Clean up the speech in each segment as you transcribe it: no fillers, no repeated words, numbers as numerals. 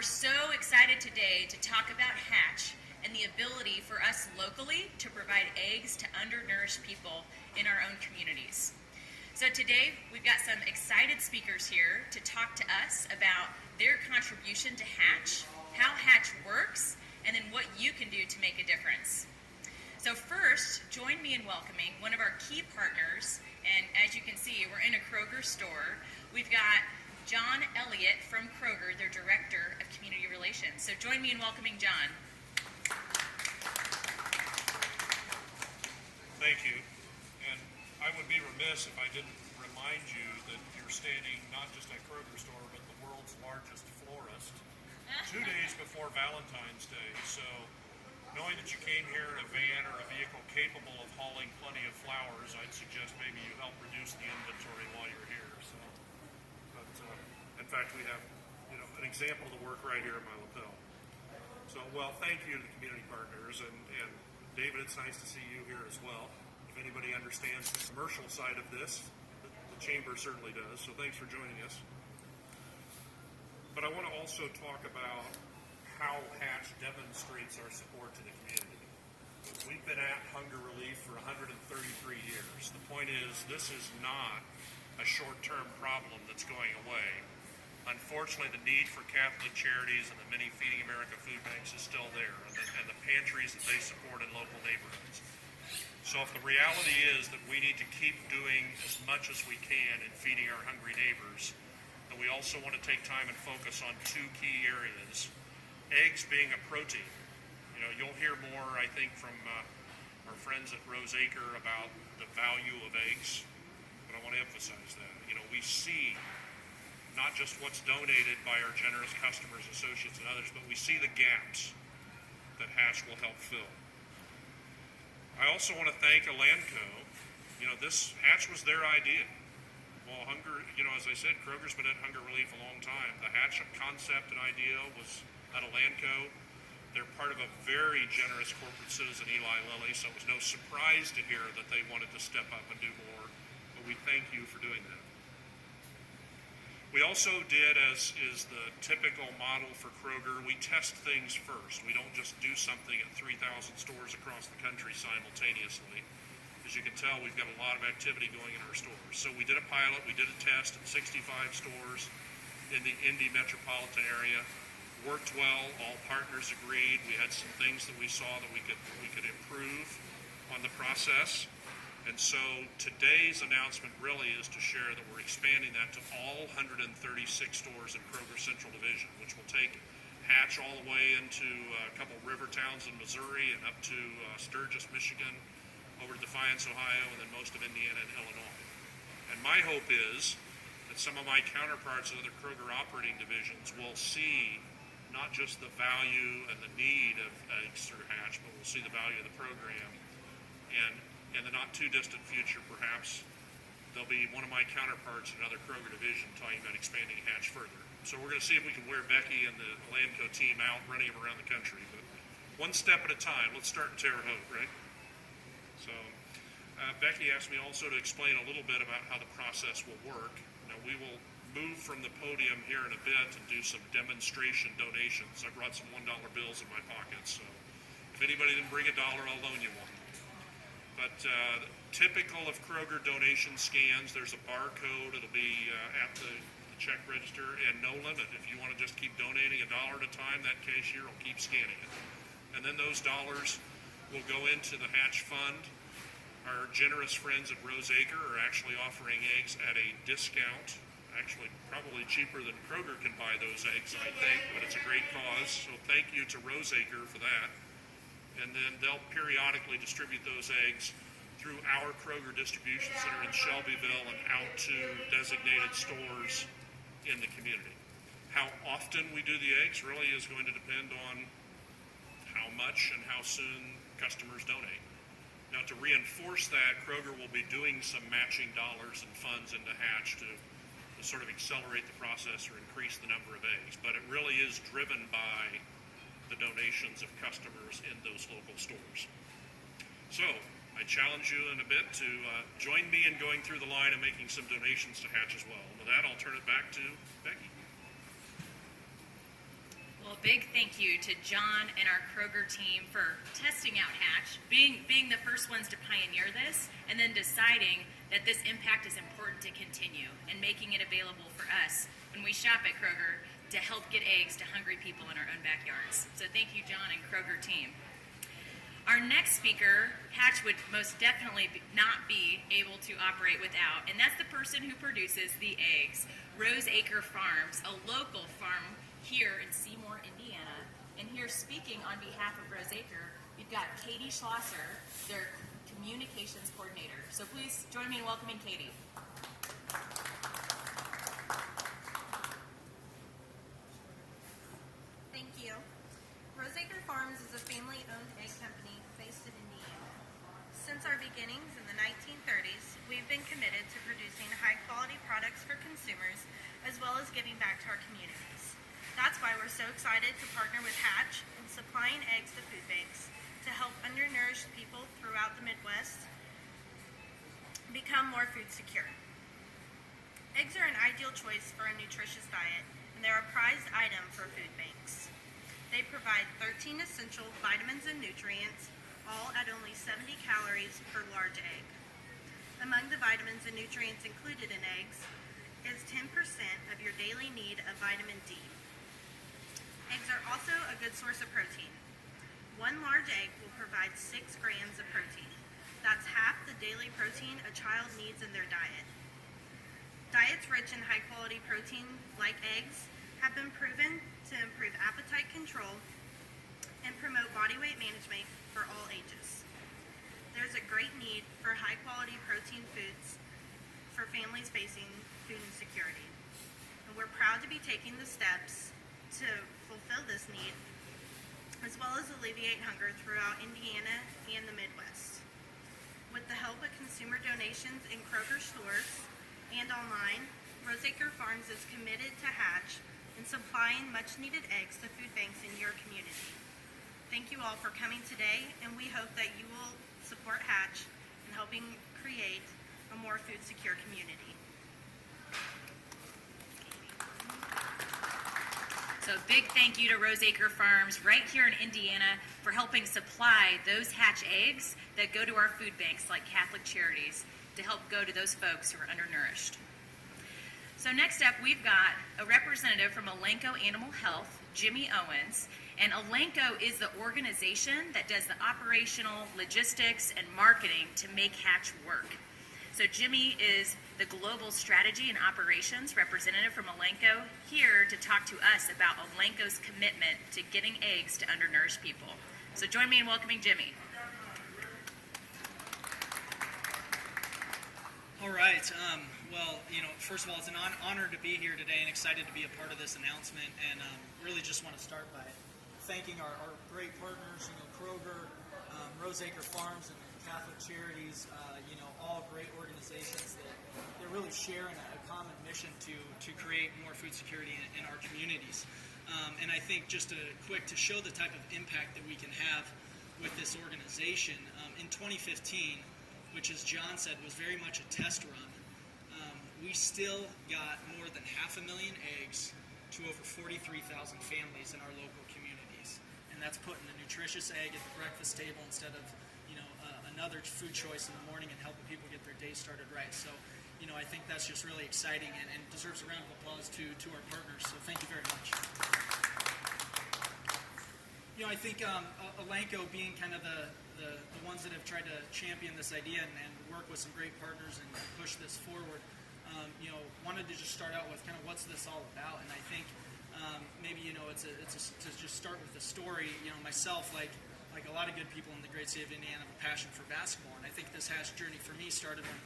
We're so excited today to talk about Hatch and the ability for us locally to provide eggs to undernourished people in our own communities. So today we've got some excited speakers here to talk to us about their contribution to Hatch, how Hatch works, and then what you can do to make a difference. So first, join me in welcoming one of our key partners, and as you can see, we're in a Kroger store. We've got John Elliott from Kroger, their Director of Community Relations. So join me in welcoming John. Thank you. And I would be remiss if I didn't remind you that you're standing not just at Kroger store, but the world's largest florist, 2 days before Valentine's Day. So knowing that you came here in a van or a vehicle capable of hauling plenty of flowers, I'd suggest maybe you help reduce the inventory while you're here. So, but in fact, we have an example of the work right here in my lapel. So, well, thank you to the community partners, and David, it's nice to see you here as well. If anybody understands the commercial side of this, the chamber certainly does, so thanks for joining us. But I want to also talk about how Hatch demonstrates our support to the community. We've been at hunger relief for 133 years. The point is, this is not a short-term problem that's going away. Unfortunately, the need for Catholic Charities and the many Feeding America food banks is still there, and the pantries that they support in local neighborhoods. So if the reality is that we need to keep doing as much as we can in feeding our hungry neighbors, then we also want to take time and focus on two key areas. Eggs being a protein. You'll hear more, I think, from our friends at Rose Acre about the value of eggs, but I want to emphasize that. We see not just what's donated by our generous customers, associates, and others, but we see the gaps that Hatch will help fill. I also want to thank Elanco. This Hatch was their idea. Well, as I said, Kroger's been at hunger relief a long time. The Hatch concept and idea was at Elanco. They're part of a very generous corporate citizen, Eli Lilly, so it was no surprise to hear that they wanted to step up and do more, but we thank you for doing that. We also did, as is the typical model for Kroger, we test things first. We don't just do something at 3,000 stores across the country simultaneously. As you can tell, we've got a lot of activity going in our stores. So we did a pilot, we did a test at 65 stores in the Indy metropolitan area. Worked well, all partners agreed. We had some things that we saw that we could improve on the process. And so today's announcement really is to share that we're expanding that to all 136 stores in Kroger Central Division, which will take Hatch all the way into a couple river towns in Missouri and up to Sturgis, Michigan, over to Defiance, Ohio, and then most of Indiana and Illinois. And my hope is that some of my counterparts in other Kroger operating divisions will see not just the value and the need of eggs through Hatch, but we'll see the value of the program. And in the not too distant future, perhaps, there'll be one of my counterparts in another Kroger division talking about expanding Hatch further. So we're going to see if we can wear Becky and the Elanco team out running them around the country. But one step at a time. Let's start in Terre, Haute, right? So Becky asked me also to explain a little bit about how the process will work. Now, we will move from the podium here in a bit and do some demonstration donations. I brought some $1 bills in my pocket, so if anybody didn't bring $1, I'll loan you one. But typical of Kroger donation scans, there's a barcode. It'll be at the check register, and no limit. If you want to just keep donating $1 at a time, that cashier will keep scanning it. And then those dollars will go into the Hatch Fund. Our generous friends at Rose Acre are actually offering eggs at a discount, actually probably cheaper than Kroger can buy those eggs, I think, but it's a great cause. So thank you to Rose Acre for that. And then they'll periodically distribute those eggs through our Kroger distribution center in Shelbyville and out to designated stores in the community. How often we do the eggs really is going to depend on how much and how soon customers donate. Now, to reinforce that, Kroger will be doing some matching dollars and funds into Hatch to sort of accelerate the process or increase the number of eggs. But it really is driven by the donations of customers in those local stores. So I challenge you in a bit to join me in going through the line and making some donations to Hatch as well. With that, I'll turn it back to Becky. big thank you to John and our Kroger team for testing out Hatch, being the first ones to pioneer this, and then deciding that this impact is important to continue and making it available for us when we shop at Kroger to help get eggs to hungry people in our own backyards. So thank you, John and Kroger team. Our next speaker, Hatch would most definitely not be able to operate without, and that's the person who produces the eggs. Roseacre Farms, a local farm here in Seymour, Indiana. And here speaking on behalf of Roseacre, we've got Katie Schlosser, their communications coordinator. So please join me in welcoming Katie. Thank you. Roseacre Farms is a family-owned egg company based in Indiana. Since our beginnings in the 1930s, we've been committed to producing high-quality products for consumers, as well as giving back to our communities. That's why we're so excited to partner with Hatch in supplying eggs to food banks to help undernourished people throughout the Midwest become more food secure. Eggs are an ideal choice for a nutritious diet, and they're a prized item for food banks. They provide 13 essential vitamins and nutrients, all at only 70 calories per large egg. Among the vitamins and nutrients included in eggs is 10% of your daily need of vitamin D. Eggs are also a good source of protein. One large egg will provide 6 grams of protein. That's half the daily protein a child needs in their diet. Diets rich in high-quality protein, like eggs, have been proven to improve appetite control and promote body weight management for all ages. There's a great need for high-quality protein foods for families facing food insecurity. And we're proud to be taking the steps to fulfill this need, as well as alleviate hunger throughout Indiana and the Midwest. With the help of consumer donations in Kroger stores and online, Roseacre Farms is committed to Hatch in supplying much-needed eggs to food banks in your community. Thank you all for coming today, and we hope that you will support Hatch in helping create a more food-secure community. So big thank you to Roseacre Farms right here in Indiana for helping supply those Hatch eggs that go to our food banks like Catholic Charities to help go to those folks who are undernourished. So next up, we've got a representative from Elanco Animal Health, Jimmy Owens. And Elanco is the organization that does the operational logistics and marketing to make Hatch work. So Jimmy is the Global Strategy and Operations representative from Elanco, here to talk to us about Elanco's commitment to getting eggs to undernourished people. So join me in welcoming Jimmy. All right. Well, first of all, it's an honor to be here today and excited to be a part of this announcement. And really just want to start by thanking our great partners, Kroger, Roseacre Farms, and Catholic Charities, all great organizations that really share in a common mission to create more food security in our communities. And I think just to show the type of impact that we can have with this organization, in 2015, which as John said was very much a test run, we still got more than 500,000 eggs to over 43,000 families in our local communities. And that's putting a nutritious egg at the breakfast table instead of another food choice in the morning and helping people get their day started right. So, I think that's just really exciting and deserves a round of applause to our partners. So thank you very much. I think Elanco being kind of the ones that have tried to champion this idea and work with some great partners and push this forward, wanted to just start out with kind of what's this all about. And I think maybe, it's to just start with the story. Myself, like a lot of good people in the great state of Indiana, have a passion for basketball. And I think this Hatch journey for me started when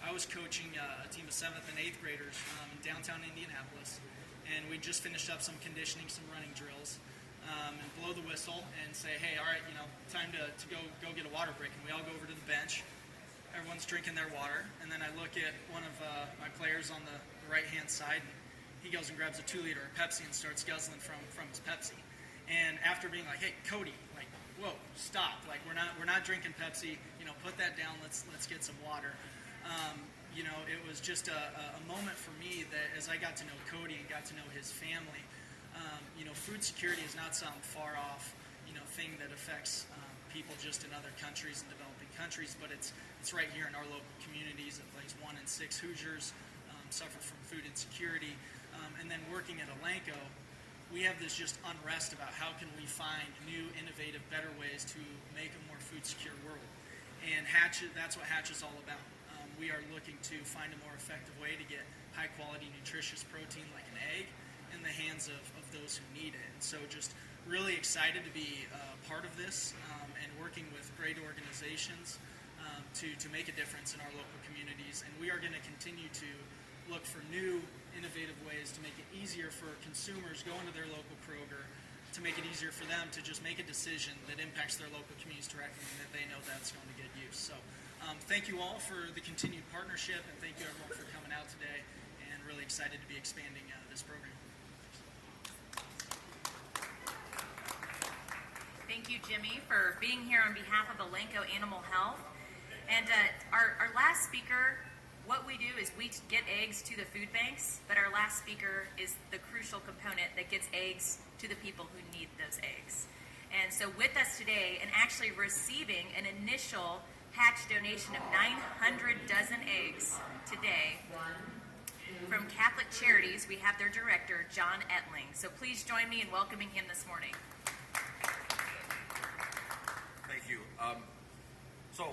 I was coaching a team of 7th and 8th graders in downtown Indianapolis. And we just finished up some conditioning, some running drills, and blow the whistle and say, hey, all right, time to go get a water break. And we all go over to the bench. Everyone's drinking their water. And then I look at one of my players on the right-hand side. And he goes and grabs a 2-liter of Pepsi and starts guzzling from his Pepsi. And after being like, hey, Cody, whoa, stop! We're not drinking Pepsi. Put that down. Let's get some water. It was just a moment for me that as I got to know Cody and got to know his family, food security is not some far off, thing that affects people just in other countries and developing countries, but it's right here in our local communities. At least 1 in 6 Hoosiers suffer from food insecurity. And then working at Elanco, we have this just unrest about how can we find new, innovative, better ways to make a more food secure world. And that's what Hatch is all about. We are looking to find a more effective way to get high quality, nutritious protein like an egg in the hands of those who need it. And so just really excited to be part of this and working with great organizations to make a difference in our local communities. And we are going to continue to look for new, innovative ways to make it easier for consumers going to their local Kroger, to make it easier for them to just make a decision that impacts their local communities directly and that they know that's going to get use. So thank you all for the continued partnership, and thank you everyone for coming out today, and really excited to be expanding this program. Thank you, Jimmy, for being here on behalf of Elanco Animal Health. And our last speaker, what we do is we get eggs to the food banks, but our last speaker is the crucial component that gets eggs to the people who need those eggs. And so with us today, and actually receiving an initial Hatch donation of 900 dozen eggs today from Catholic Charities, we have their director, John Etling. So please join me in welcoming him this morning. Thank you. So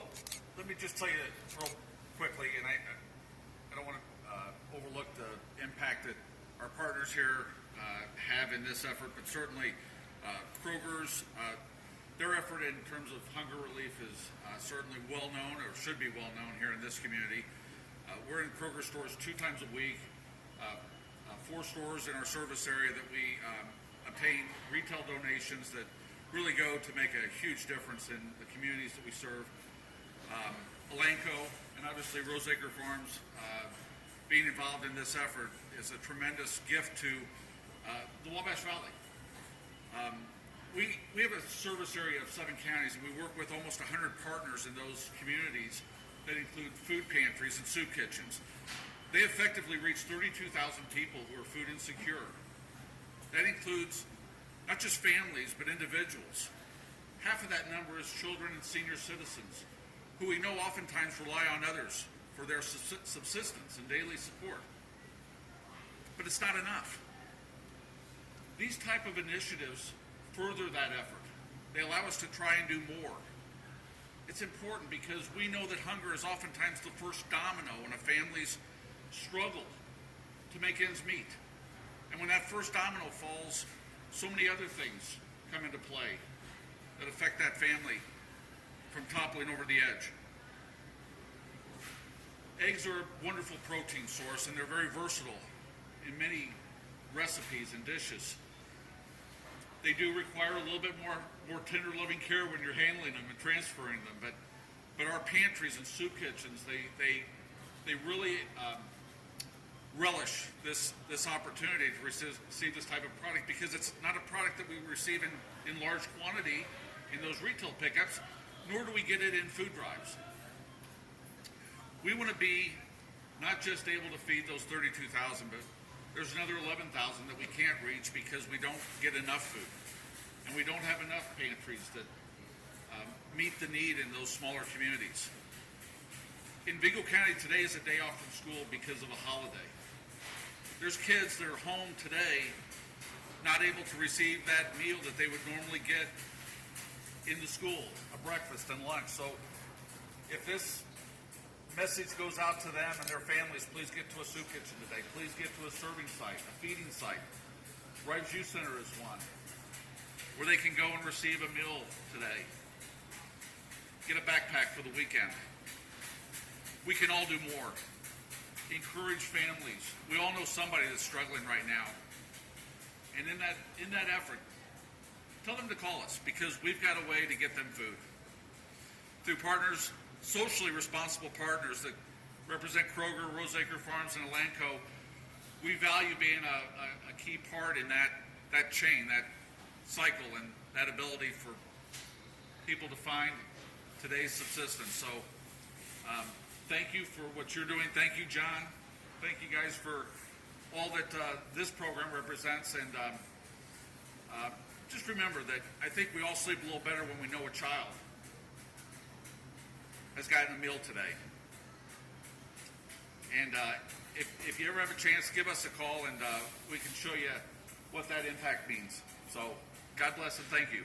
let me just tell you real quickly, and I don't want to overlook the impact that our partners here have in this effort, but certainly Kroger's, their effort in terms of hunger relief is certainly well known, or should be well known here in this community. We're in Kroger stores 2 times a week, 4 stores in our service area that we obtain retail donations that really go to make a huge difference in the communities that we serve. Elanco and obviously Roseacre Farms being involved in this effort is a tremendous gift to the Wabash Valley. We have a service area of 7 counties, and we work with almost 100 partners in those communities that include food pantries and soup kitchens. They effectively reach 32,000 people who are food insecure. That includes not just families, but individuals. Half of that number is children and senior citizens, who we know oftentimes rely on others for their subsistence and daily support. But it's not enough. These type of initiatives further that effort. They allow us to try and do more. It's important because we know that hunger is oftentimes the first domino in a family's struggle to make ends meet. And when that first domino falls, so many other things come into play that affect that family from toppling over the edge. Eggs are a wonderful protein source, and they're very versatile in many recipes and dishes. They do require a little bit more tender loving care when you're handling them and transferring them, but our pantries and soup kitchens, they really relish this opportunity to receive this type of product, because it's not a product that we receive in large quantity in those retail pickups, nor do we get it in food drives. We want to be not just able to feed those 32,000, but there's another 11,000 that we can't reach because we don't get enough food, and we don't have enough pantries that meet the need in those smaller communities. In Vigo County, today is a day off from school because of a holiday. There's kids that are home today not able to receive that meal that they would normally get in the school, a breakfast and lunch. So if this message goes out to them and their families, please get to a soup kitchen today. Please get to a serving site, a feeding site. Rives Youth Center is one where they can go and receive a meal today. Get a backpack for the weekend. We can all do more. Encourage families. We all know somebody that's struggling right now. And in that effort, tell them to call us, because we've got a way to get them food. Through partners, socially responsible partners that represent Kroger, Roseacre Farms, and Elanco, we value being a key part in that chain, that cycle, and that ability for people to find today's subsistence. So thank you for what you're doing. Thank you, John. Thank you guys for all that this program represents. And remember that I think we all sleep a little better when we know a child has gotten a meal today. And if you ever have a chance, give us a call and we can show you what that impact means. So God bless and thank you.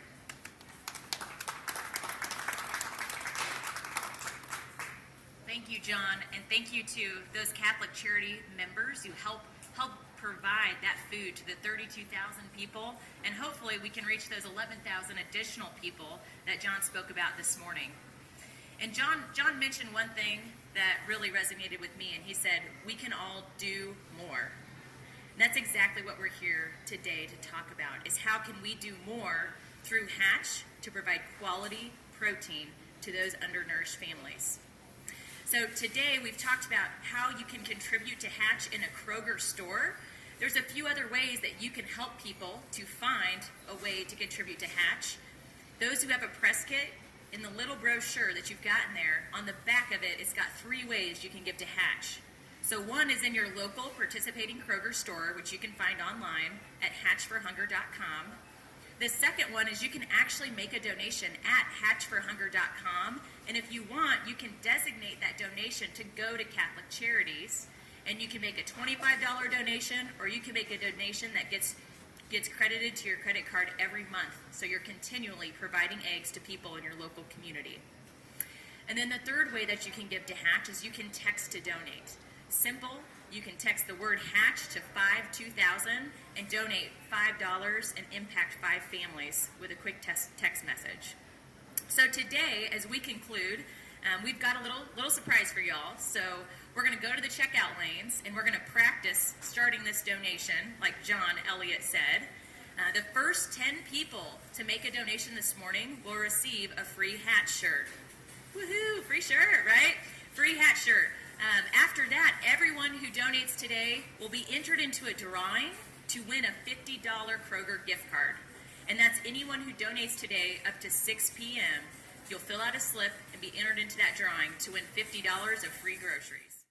Thank you, John, and thank you to those Catholic Charity members who help provide that food to the 32,000 people, and hopefully we can reach those 11,000 additional people that John spoke about this morning. And John mentioned one thing that really resonated with me, and he said, we can all do more. And that's exactly what we're here today to talk about, is how can we do more through Hatch to provide quality protein to those undernourished families. So today we've talked about how you can contribute to Hatch in a Kroger store. There's a few other ways that you can help people to find a way to contribute to Hatch. Those who have a press kit, in the little brochure that you've gotten there, on the back of it, it's got 3 ways you can give to Hatch. So one is in your local participating Kroger store, which you can find online at hatchforhunger.com. The second one is you can actually make a donation at hatchforhunger.com, and if you want, you can designate that donation to go to Catholic Charities, and you can make a $25 donation, or you can make a donation that gets credited to your credit card every month, so you're continually providing eggs to people in your local community. And then the third way that you can give to Hatch is you can text to donate. Simple. You can text the word Hatch to 52000 and donate $5 and impact 5 families with a quick text message. So today, as we conclude, we've got a little surprise for y'all. So we're going to go to the checkout lanes and we're going to practice starting this donation, like John Elliott said. The first 10 people to make a donation this morning will receive a free Hatch shirt. Woohoo! Free shirt, right? Free Hatch shirt. After that, everyone who donates today will be entered into a drawing to win a $50 Kroger gift card. And that's anyone who donates today up to 6 p.m. You'll fill out a slip and be entered into that drawing to win $50 of free groceries.